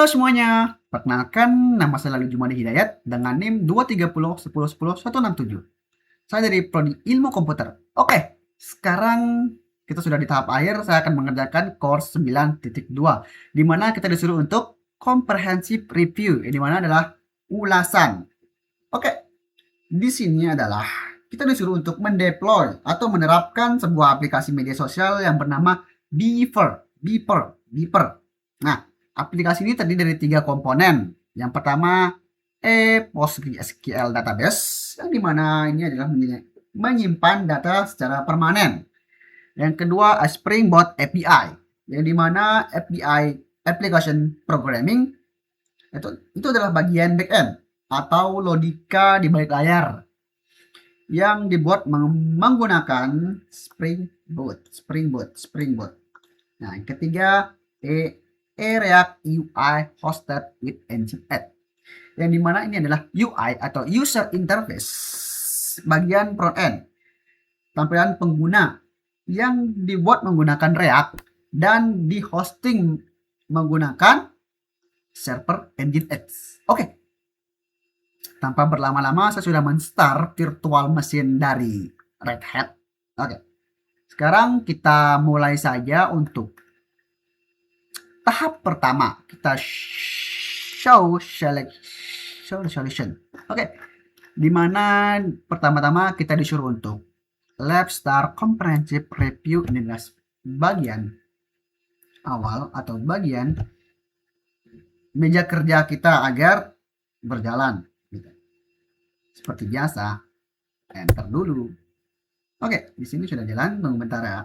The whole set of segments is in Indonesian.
Halo semuanya, perkenalkan nama saya Lalu Jumadi Hidayat dengan NIM 2301010 167. Saya dari Prodi Ilmu Komputer. Oke, sekarang kita sudah di tahap akhir, saya akan mengerjakan course 9.2, di mana kita disuruh untuk comprehensive review, yang dimana adalah ulasan. Oke, di sini adalah kita disuruh untuk mendeploy atau menerapkan sebuah aplikasi media sosial yang bernama Beaver. Beaver. Nah, aplikasi ini terdiri dari 3 komponen. Yang pertama, PostgreSQL database, yang dimana ini adalah menyimpan data secara permanen. Yang kedua, Springboard API, yang dimana API application programming itu adalah bagian backend atau logika di balik layar yang dibuat menggunakan Springboard. Nah, yang ketiga, React UI hosted with Nginx, yang dimana ini adalah UI atau user interface, bagian front end, tampilan pengguna yang dibuat menggunakan React dan di hosting menggunakan server Nginx. Oke, tanpa berlama-lama saya sudah men-start virtual machine dari Red Hat. Oke, sekarang kita mulai saja untuk tahap pertama. Kita show solution. Oke, dimana pertama-tama kita disuruh untuk lab start comprehensive review. Ini adalah bagian awal atau bagian meja kerja kita agar berjalan. Seperti biasa, enter dulu. Oke, di sini sudah jalan, tunggu bentar ya.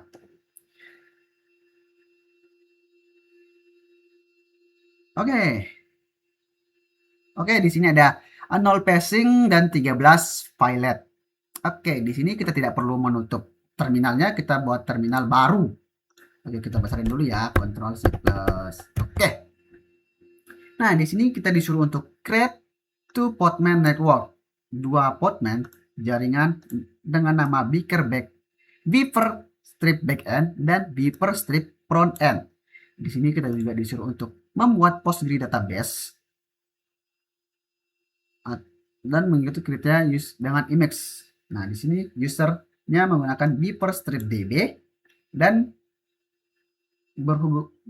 Oke, di sini ada 0 passing dan 13 violet. Oke, di sini kita tidak perlu menutup terminalnya, kita buat terminal baru. Oke, kita besarin dulu ya, Ctrl C+. Oke. Nah, di sini kita disuruh untuk create 2 podman network. 2 podman jaringan dengan nama Beaver strip backend dan Beaver strip front end. Di sini kita juga disuruh untuk membuat Postgre database dan mengikuti kriteria dengan image. Nah, di sini usernya menggunakan Beaver strip DB dan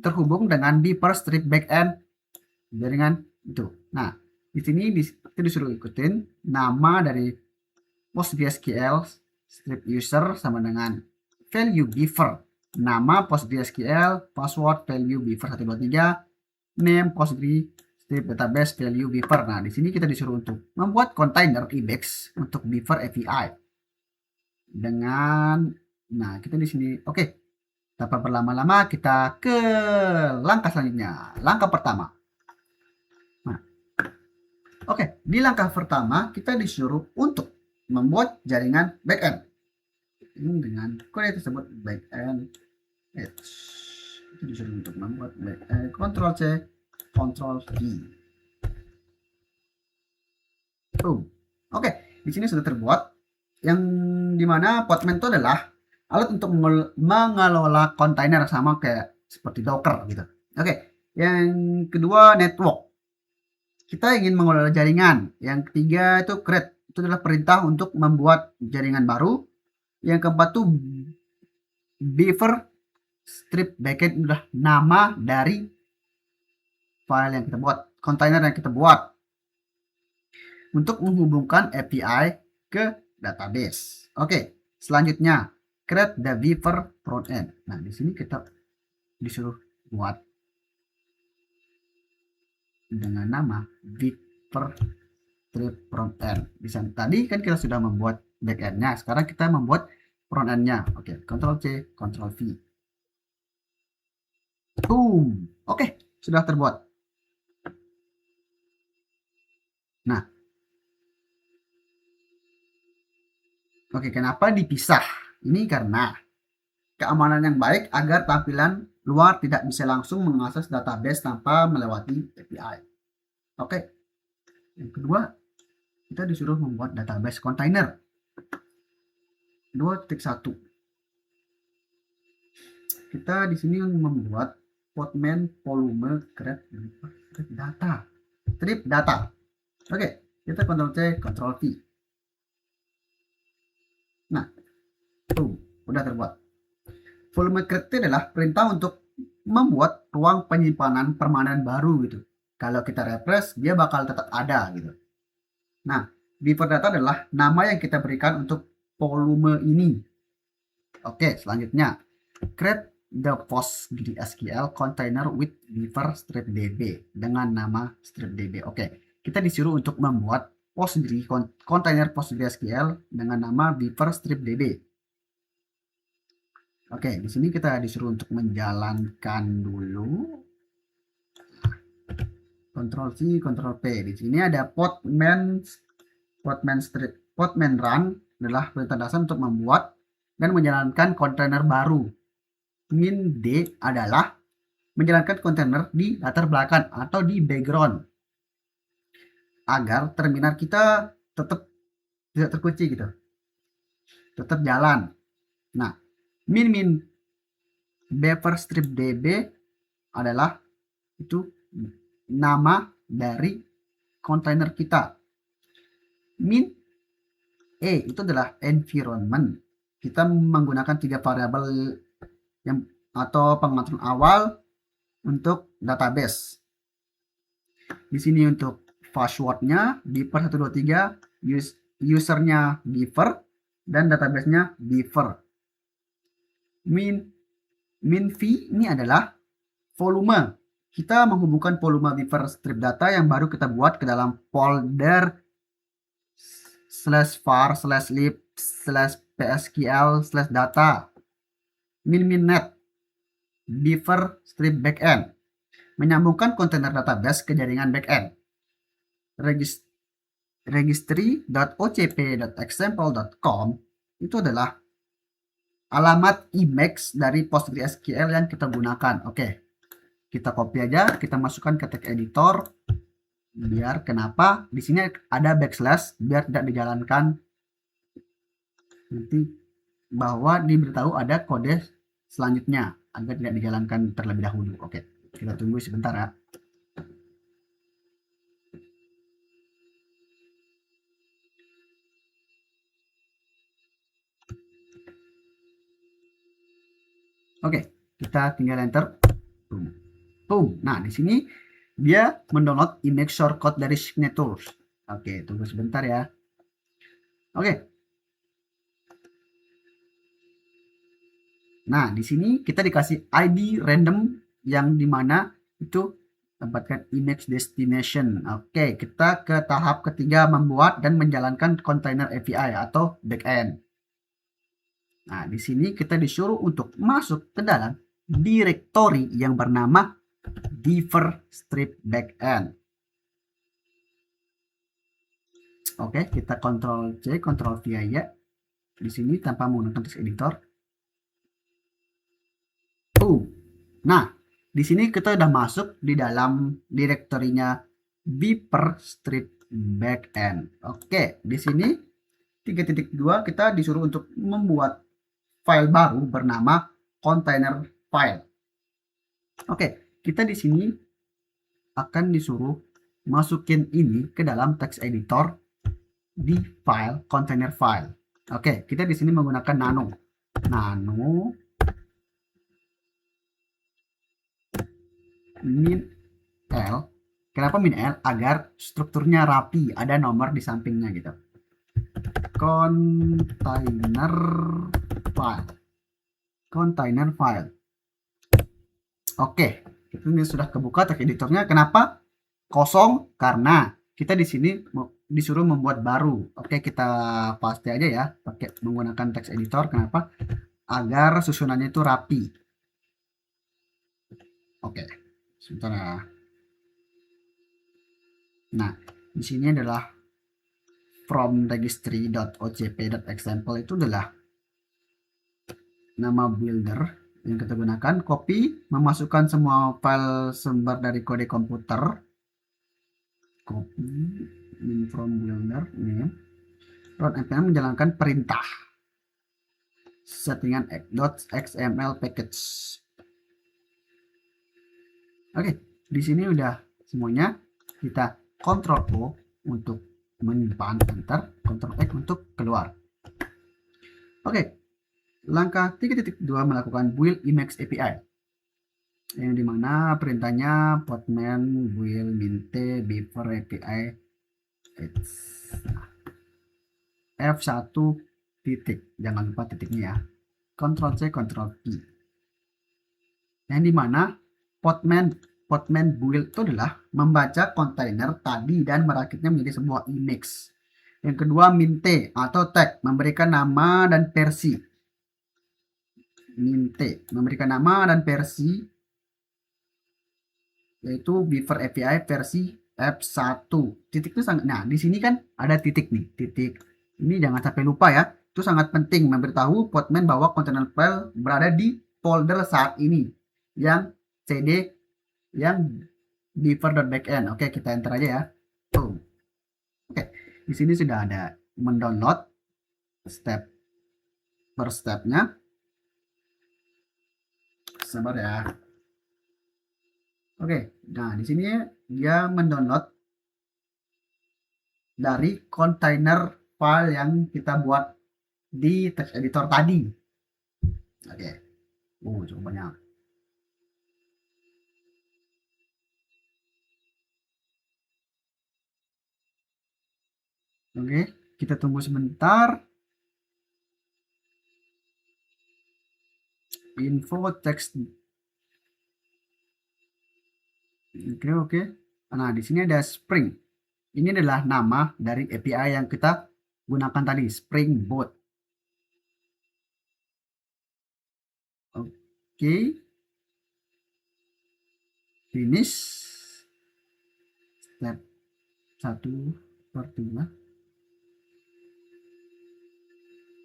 terhubung dengan Beaver strip backend jaringan itu. Nah, di sini kita disuruh ikutin nama dari PostgreSQL strip user sama dengan value Beaver, nama PostgreSQL, password value Beaver 123, name Postgre strip database value Beaver. Nah, di sini kita disuruh untuk membuat container Ibex untuk Beaver API dengan, nah kita di sini. Oke, tanpa berlama-lama kita ke langkah selanjutnya. Langkah pertama. Nah, oke, di langkah pertama kita disuruh untuk membuat jaringan backend dengan kode tersebut backend edge. Itu disuruh untuk membuat backend. Ctrl C, Ctrl V. Oke, di sini sudah terbuat, yang dimana Podman itu adalah alat untuk mengelola kontainer sama kayak seperti Docker gitu. Oke, yang kedua network. Kita ingin mengelola jaringan. Yang ketiga itu create. Itu adalah perintah untuk membuat jaringan baru. Yang keempat tuh Beaver strip backend, adalah nama dari file yang kita buat, kontainer yang kita buat untuk menghubungkan API ke database. Oke, selanjutnya create the Beaver front end. Nah, di sini kita disuruh buat dengan nama Beaver strip front end. Bisa, tadi kan kita sudah membuat backendnya, sekarang kita membuat front endnya. Oke, Ctrl C, Ctrl V. Boom. Oke, sudah terbuat. Nah, oke, kenapa dipisah? Ini karena keamanan yang baik agar tampilan luar tidak bisa langsung mengakses database tanpa melewati API. Oke, yang kedua, kita disuruh membuat database container 2.1. Kita di sini membuat podman volume create strip data. Oke, kita Ctrl C, Ctrl V. Nah, tuh udah terbuat. Volume create adalah perintah untuk membuat ruang penyimpanan permanen baru gitu. Kalau kita refresh, dia bakal tetap ada gitu. Nah, buffer data adalah nama yang kita berikan untuk volume ini. Oke, selanjutnya create the PostgreSQL container with buffer strip db dengan nama strip db. Oke, kita disuruh untuk membuat kontainer PostgreSQL dengan nama buffer strip db. Oke, di sini kita disuruh untuk menjalankan dulu. Ctrl C, Ctrl P. Di sini ada podman run adalah perintah dasar untuk membuat dan menjalankan kontainer baru. Min D adalah menjalankan kontainer di latar belakang atau di background agar terminal kita tetap tidak terkunci gitu, tetap jalan. Nah, min buffer strip db adalah itu nama dari kontainer kita. Min E itu adalah environment. Kita menggunakan 3 variabel yang atau pengaturan awal untuk database. Di sini untuk passwordnya buffer 123, usernya buffer, dan databasenya buffer. Min v ini adalah volume. Kita menghubungkan volume buffer strip data yang baru kita buat ke dalam folder /var/lib/psql/data. Min.net buffer strip backend menyambungkan kontainer database ke jaringan backend. registry.ocp.example.com itu adalah alamat Emacs dari PostgreSQL yang kita gunakan. Oke, kita copy aja, kita masukkan ke text editor. Biar kenapa di sini ada backslash biar tidak dijalankan, nanti bahwa diberitahu ada kode selanjutnya agar tidak dijalankan terlebih dahulu. Oke, kita tunggu sebentar ya. Oke, kita tinggal enter. Boom. Nah, di sini dia mendownload image shortcut dari signatures. Oke, tunggu sebentar ya. Oke. Nah, di sini kita dikasih ID random yang dimana itu dapatkan image destination. Oke, kita ke tahap ketiga, membuat dan menjalankan container API atau backend. Nah, di sini kita disuruh untuk masuk ke dalam directory yang bernama buffer strip backend. Oke, kita Ctrl C, Ctrl V aja. Di sini tanpa menggunakan text editor. Nah, di sini kita udah masuk di dalam direktorinya buffer strip backend. Oke, di sini 3.2 kita disuruh untuk membuat file baru bernama container file. Oke, kita di sini akan disuruh masukin ini ke dalam text editor di file container file. Oke, kita di sini menggunakan nano min L. Kenapa min L? Agar strukturnya rapi, ada nomor di sampingnya gitu. Container file. Oke, ini sudah kebuka text editornya. Kenapa kosong? Karena kita di sini disuruh membuat baru. Oke, kita paste aja ya pakai menggunakan text editor. Kenapa? Agar susunannya itu rapi. Oke, sebentar ya. Nah, di sini adalah from registry.ocp.example itu adalah nama builder yang kita gunakan. Copy, memasukkan semua file sumber dari kode komputer. Copy from builder ini. Run npm menjalankan perintah settingan .xml package. Oke, di sini udah semuanya. Kita Ctrl O untuk menyimpan, enter, Ctrl X untuk keluar. Oke, langkah 3.2 melakukan build Emacs API, yang dimana perintahnya Podman build minte beaver API F1 titik, jangan lupa titiknya ya, Ctrl C Ctrl V, yang dimana Podman build itu adalah membaca kontainer tadi dan merakitnya menjadi sebuah Emacs. Yang kedua minte atau tag, memberikan nama dan versi. Minte memberikan nama dan versi, yaitu Beaver API versi F1. Titik itu sangat, nah di sini kan ada titik nih, titik ini jangan sampai lupa ya, itu sangat penting memberitahu Podman bahwa kontainer file berada di folder saat ini yang cd yang beaver.backend. Oke, kita enter aja ya. Oke, di sini sudah ada mendownload step per stepnya. Sabar ya. Oke, nah di sini dia mendownload dari kontainer file yang kita buat di text editor tadi. Oke, cukup banyak. Oke, kita tunggu sebentar. Info text. Oke. Nah, di sini ada Spring. Ini adalah nama dari API yang kita gunakan tadi, Spring Boot. Oke. Finish. Step 1/3.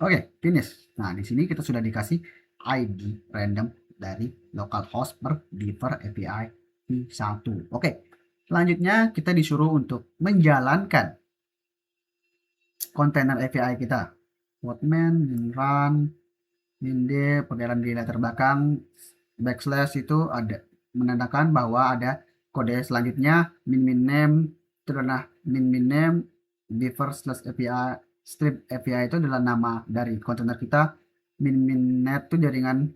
Oke, finish. Nah, di sini kita sudah dikasih ID random dari localhost per beaver API v1. Oke, selanjutnya kita disuruh untuk menjalankan kontainer API kita. Podman run minde perjalanan di latar belakang backslash itu ada menandakan bahwa ada kode selanjutnya min name itu adalah min name beaver slash API strip API itu adalah nama dari kontainer kita. Min net itu jaringan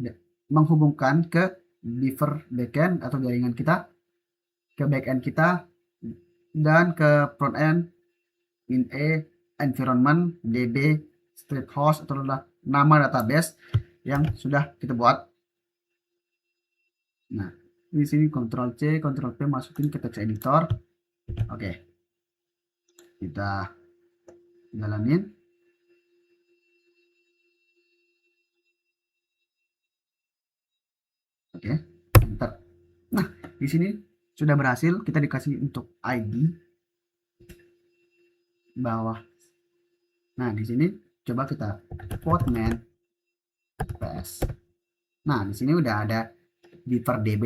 menghubungkan ke beaver backend atau jaringan kita ke backend kita, dan ke front end min environment db strip host itu adalah nama database yang sudah kita buat. Nah, di sini Ctrl C Ctrl V masukin ke text editor. Oke, kita jalanin. Oke, enter. Nah, di sini sudah berhasil, kita dikasih untuk ID bawah. Nah, di sini coba kita Podman PS. Nah, di sini udah ada beaver db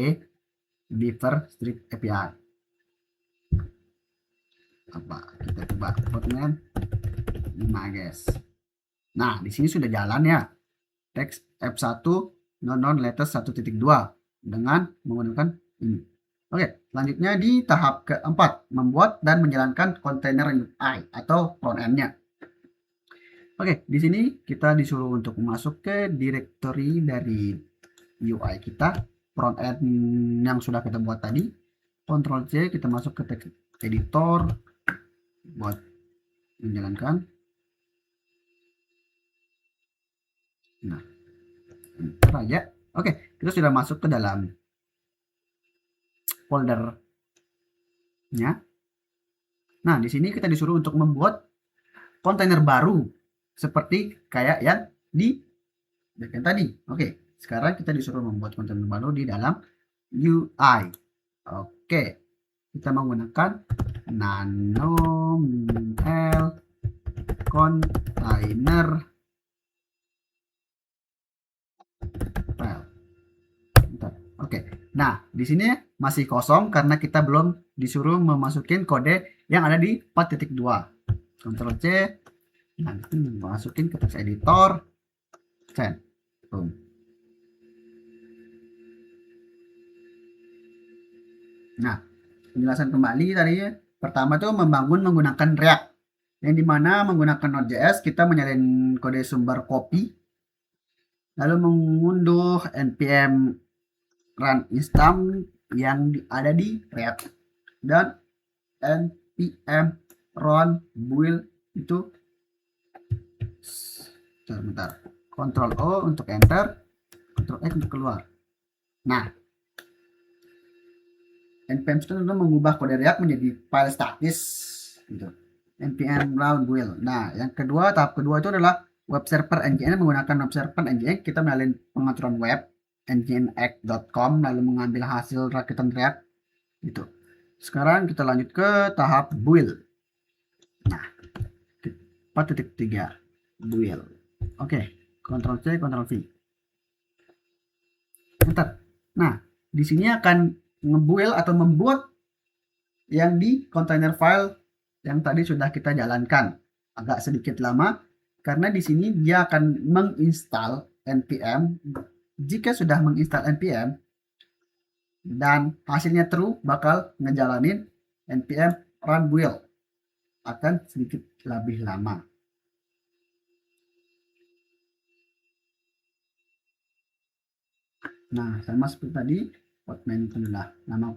beaver strip API. Apa kita coba Podman 5 guys. Nah, di sini sudah jalan ya. Text F1 non latest 1.2 dengan menggunakan ini. Oke, selanjutnya di tahap keempat, membuat dan menjalankan kontainer UI atau front end-nya. Oke, di sini kita disuruh untuk masuk ke directory dari UI kita, front end yang sudah kita buat tadi. Ctrl C, kita masuk ke text editor buat menjalankan. Nah, enter aja. Oke, kita sudah masuk ke dalam foldernya. Nah, di sini kita disuruh untuk membuat kontainer baru seperti kayak yang di backend tadi. Oke, sekarang kita disuruh membuat kontainer baru di dalam UI. Oke, kita menggunakan nano-l container file. Oke, nah di sini masih kosong karena kita belum disuruh memasukin kode yang ada di 4.2. Ctrl C, nanti masukin ke text editor, send. Boom. Nah, Penjelasan kembali tadi, pertama tuh membangun menggunakan React, yang dimana menggunakan Node.js kita menyalin kode sumber copy, lalu mengunduh npm run instance yang ada di React, dan npm run build itu bentar, Ctrl O untuk enter, Ctrl X untuk keluar. Nah, npm itu mengubah kode React menjadi file statis gitu. npm run build. Nah, yang kedua, tahap kedua itu adalah web server nginx. Menggunakan web server nginx kita menyalin pengaturan web nginx.com lalu mengambil hasil rakitan React gitu. Sekarang kita lanjut ke tahap build. Nah, 4.3 build. Oke, Ctrl C, Ctrl V. Enter. Nah, di sini akan ngebuild atau membuat yang di container file yang tadi sudah kita jalankan. Agak sedikit lama karena di sini dia akan menginstal npm. Jika sudah menginstal npm dan hasilnya true, bakal ngejalanin npm run build. Akan sedikit lebih lama. Nah, sama seperti tadi, hotmail itulah nama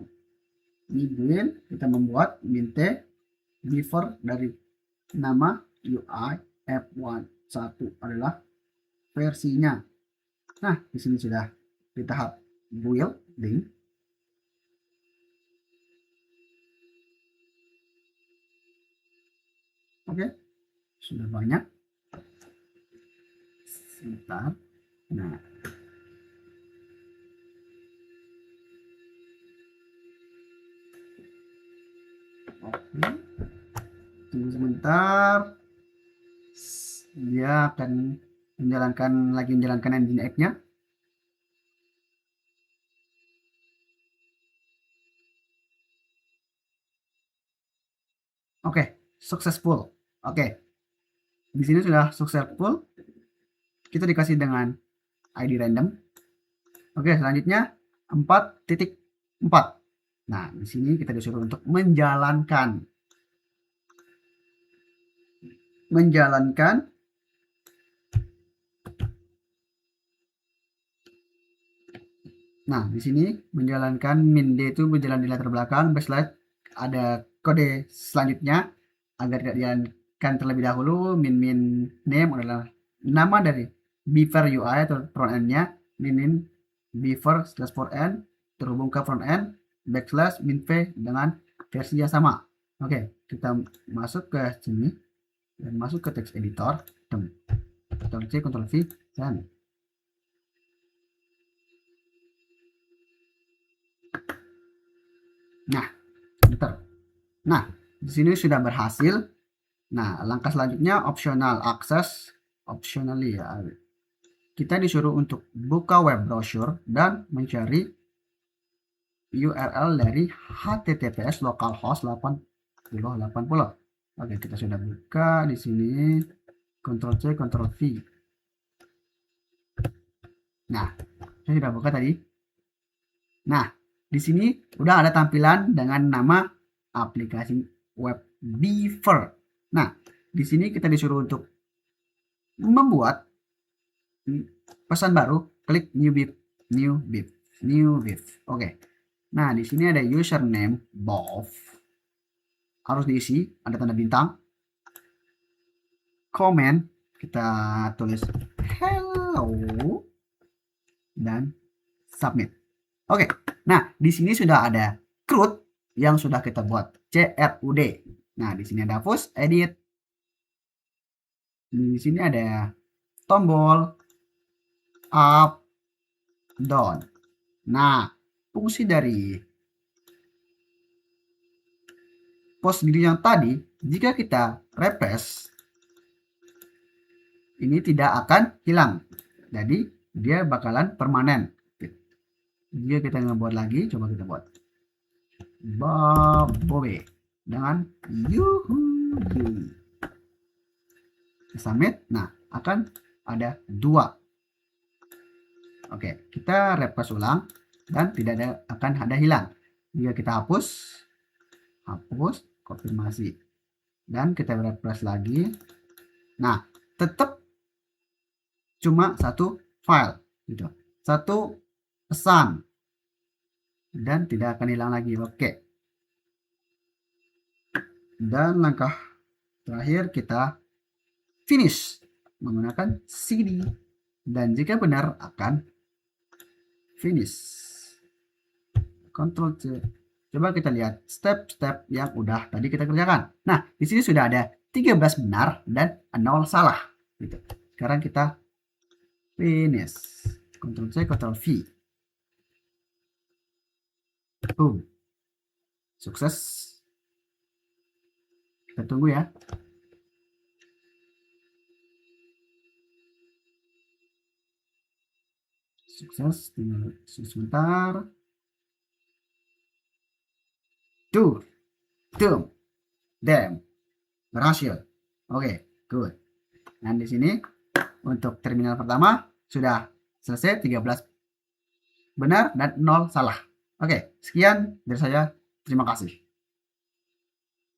ini build. Kita membuat min t before dari nama UI f1 adalah versinya. Nah, di sini sudah di tahap building. Oke, sudah banyak. Sebentar. Nah, oke, tunggu sebentar. Dia akan menjalankan nginx-nya. Oke, successful. Oke, di sini sudah successful. Kita dikasih dengan ID random. Oke, selanjutnya 4.4. Nah, di sini kita disuruh untuk menjalankan Nah, di sini menjalankan min d itu berjalan di latar belakang, backslash ada kode selanjutnya agar tidak dijalankan terlebih dahulu. Min name adalah nama dari beaver UI atau front end-nya, min beaver slash front end terhubung ke front end, backslash min v dengan versi yang sama. Oke, kita masuk ke sini dan masuk ke text editor, Ctrl C, Ctrl V, dan nah, bentar. Nah, di sini sudah berhasil. Nah, langkah selanjutnya optional access. Optionally ya. Kita disuruh untuk buka web browser dan mencari URL dari https localhost 8080. Oke, kita sudah buka di sini. Ctrl C, Ctrl V. Nah, saya sudah buka tadi. Nah, di sini udah ada tampilan dengan nama aplikasi web Beaver. Nah, di sini kita disuruh untuk membuat pesan baru, klik new beef. Oke. Nah, di sini ada username both. Harus diisi, ada tanda bintang. Comment, kita tulis hello dan submit. Oke. Nah, di sini sudah ada CRUD yang sudah kita buat, CRUD. Nah, di sini ada push edit. Di sini ada tombol up, down. Nah, fungsi dari post grid yang tadi, jika kita refresh, ini tidak akan hilang. Jadi, dia bakalan permanen. Jika kita ngebuat lagi, coba kita buat Bobe dengan yuhu. Submit. Nah, akan ada 2. Oke, kita refresh ulang dan tidak akan ada hilang. Jika kita hapus, hapus, konfirmasi. Dan kita refresh lagi. Nah, tetap cuma satu file gitu. Satu pesan. Dan tidak akan hilang lagi. Oke. Dan langkah terakhir kita finish menggunakan CD. Dan jika benar akan finish. Ctrl C. Coba kita lihat step-step yang udah tadi kita kerjakan. Nah, di sini sudah ada 13 benar dan 0 salah. Gitu. Sekarang kita finish. Ctrl C, Ctrl V. Boom. Sukses. Kita tunggu ya. Sukses. Tinggal sebentar. Tuh. Damn. Berhasil. Oke, good. Dan di sini untuk terminal pertama sudah selesai, 13 benar dan 0 salah. Oke, sekian dari saya. Terima kasih.